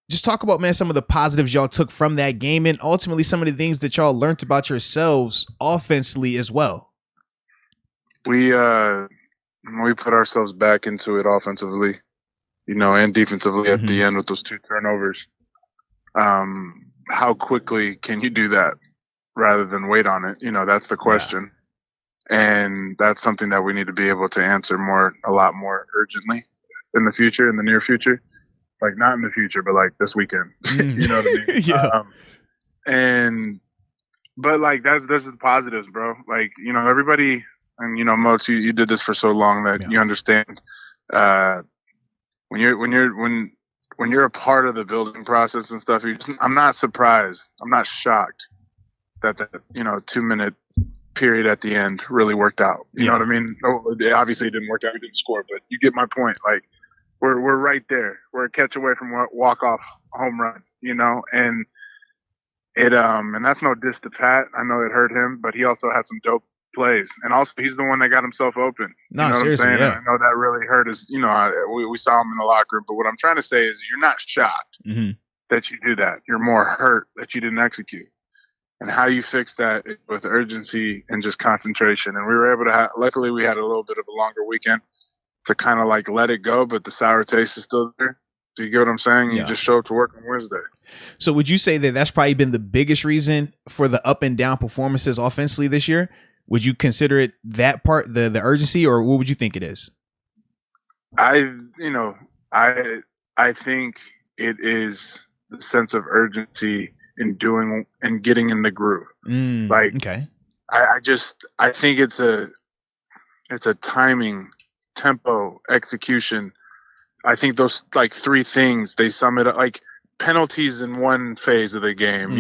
just talk about, man, some of the positives y'all took from that game and ultimately some of the things that y'all learned about yourselves offensively as well. We put ourselves back into it offensively, and defensively at the end with those 2 turnovers. How quickly can you do that rather than wait on it? That's the question. Yeah. And that's something that we need to be able to answer a lot more urgently in the near future. Like not in the future, but like this weekend. You know what I mean? Yeah. But like that's the positives, bro. Like, everybody, and Moats, you did this for so long that you understand when you're a part of the building process and stuff, I'm not surprised. I'm not shocked that 2-minute period at the end really worked out. You know what I mean? Obviously it didn't work out. We didn't score, but you get my point. Like we're right there. We're a catch away from a walk-off home run, and it and that's no diss to Pat. I know it hurt him, but he also had some dope plays, and also he's the one that got himself open. No, what seriously, I'm saying? yeah. I know that really hurt us. We saw him in the locker room, but what I'm trying to say is you're not shocked that you do that. You're more hurt that you didn't execute. And how you fix that with urgency and just concentration. And we were able to luckily we had a little bit of a longer weekend to kind of like let it go, but the sour taste is still there. Do you get what I'm saying? You just show up to work on Wednesday. So would you say that that's probably been the biggest reason for the up and down performances offensively this year? Would you consider it that part, the urgency, or what would you think it is? I think it is the sense of urgency in doing and getting in the groove. Okay. I think it's a timing, tempo, execution. I think those like 3 things, they sum it up, like penalties in one phase of the game,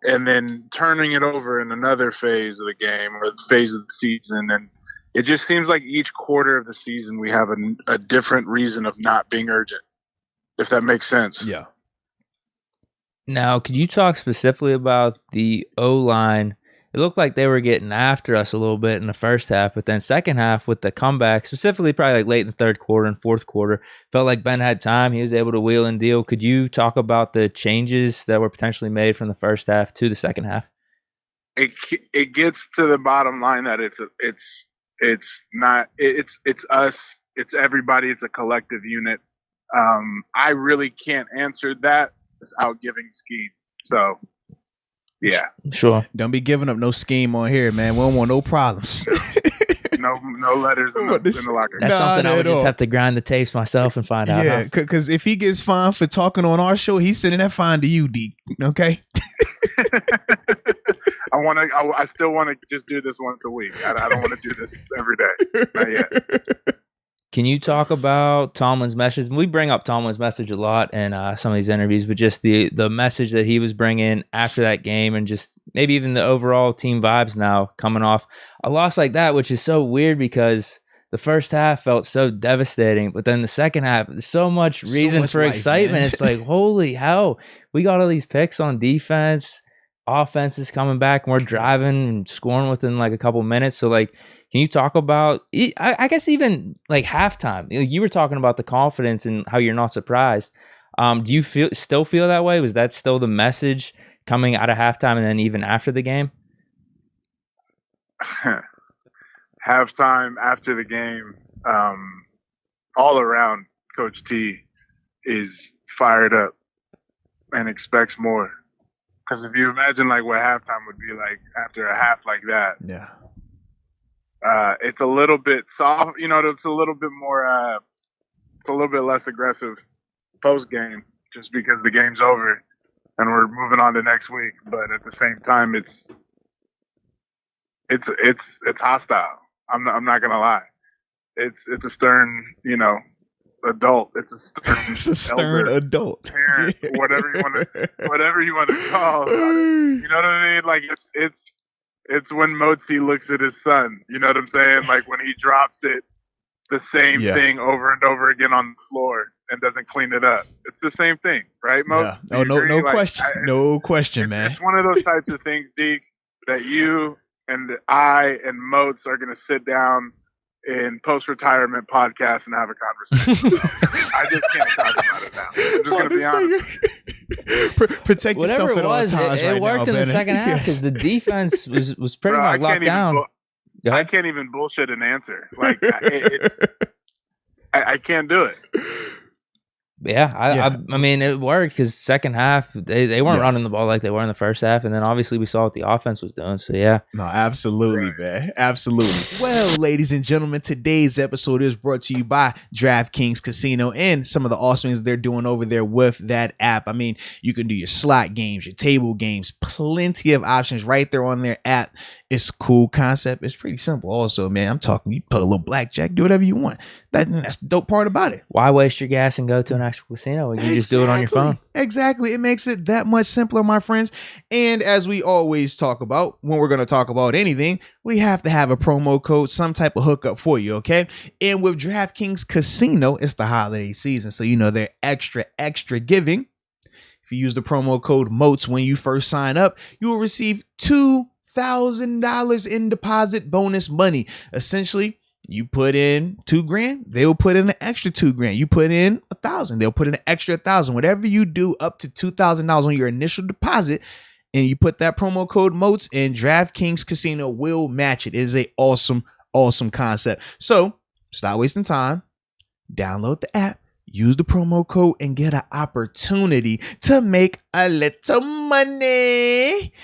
and then turning it over in another phase of the game or the phase of the season. And it just seems like each quarter of the season we have a different reason of not being urgent, if that makes sense. Yeah. Now, could you talk specifically about the O-line? It looked like they were getting after us a little bit in the first half, but then second half with the comeback, specifically probably like late in the third quarter and fourth quarter, felt like Ben had time. He was able to wheel and deal. Could you talk about the changes that were potentially made from the first half to the second half? It gets to the bottom line that it's us, it's everybody, it's a collective unit. I really can't answer that without giving scheme. So, yeah. Sure. Don't be giving up no scheme on here, man. We don't want no problems. No letters in the locker. That's something I would just have to grind the tapes myself and find out. Yeah, because if he gets fined for talking on our show, he's sending that fine to you, D. Okay? I still want to just do this once a week. I don't want to do this every day. Not yet. Can you talk about Tomlin's message? We bring up Tomlin's message a lot in some of these interviews, but just the message that he was bringing after that game and just maybe even the overall team vibes now coming off a loss like that, which is so weird because the first half felt so devastating, but then the second half, there's so much reason for excitement. It's like, holy hell, we got all these picks on defense, offense is coming back, and we're driving and scoring within like a couple minutes. So like, can you talk about, I guess even like halftime, you were talking about the confidence and how you're not surprised. Do you still feel that way? Was that still the message coming out of halftime and then even after the game? Halftime, after the game, all around, Coach T is fired up and expects more. Because if you imagine like what halftime would be like after a half like that, yeah. It's a little bit soft, it's a little bit more, it's a little bit less aggressive post game just because the game's over and we're moving on to next week. But at the same time, it's hostile. I'm not going to lie. It's a stern, adult. It's a stern elder, adult. Parent, yeah. whatever you want to call it. You know what I mean? Like it's when Motzi looks at his son, you know what I'm saying? Like when he drops it, the same thing over and over again on the floor and doesn't clean it up. It's the same thing, right, Motz? Yeah. No question. No question, man. It's one of those types of things, Deke, that you and I and Motz are going to sit down in post-retirement podcast and have a conversation. I just can't talk about it now. I'm just going to be honest. Protect yourself at all times. It worked in the second half because the defense was pretty much locked down. I can't even bullshit an answer. Like I can't do it. Yeah, I mean, it worked because second half they weren't running the ball like they were in the first half, and then obviously we saw what the offense was doing. So yeah, no, absolutely, man, absolutely. Well, ladies and gentlemen, today's episode is brought to you by DraftKings Casino and some of the awesome things they're doing over there with that app. I mean, you can do your slot games, your table games, plenty of options right there on their app. It's a cool concept. It's pretty simple. Also, man, I'm talking. You play a little blackjack, do whatever you want. That's the dope part about it. Why waste your gas and go to an actual casino when you just do it on your phone? Exactly. It makes it that much simpler, my friends. And as we always talk about, when we're going to talk about anything, we have to have a promo code, some type of hookup for you, okay? And with DraftKings Casino, it's the holiday season, so you know they're extra giving. If you use the promo code MOATS when you first sign up, you will receive $2,000 in deposit bonus money. Essentially, you put in $2,000, they'll put in an extra $2,000. You put in $1,000, they'll put in an extra $1,000. Whatever you do, up to $2,000 on your initial deposit, and you put that promo code MOATS, and DraftKings Casino will match it. It is a awesome concept. So stop wasting time. Download the app. Use the promo code and get an opportunity to make a little money.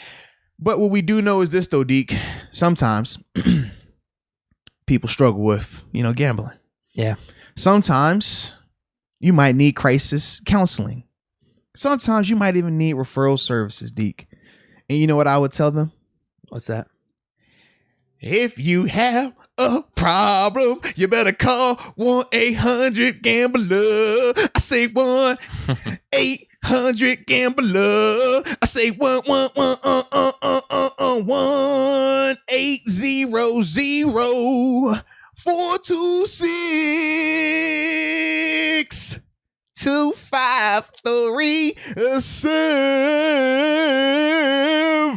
But what we do know is this, though, Deke. Sometimes people struggle with, gambling. Yeah. Sometimes you might need crisis counseling. Sometimes you might even need referral services, Deke. And you know what I would tell them? What's that? If you have a problem, you better call 1-800-GAMBLER. I say 1-800-GAMBLER. I say 1-800-426-2537.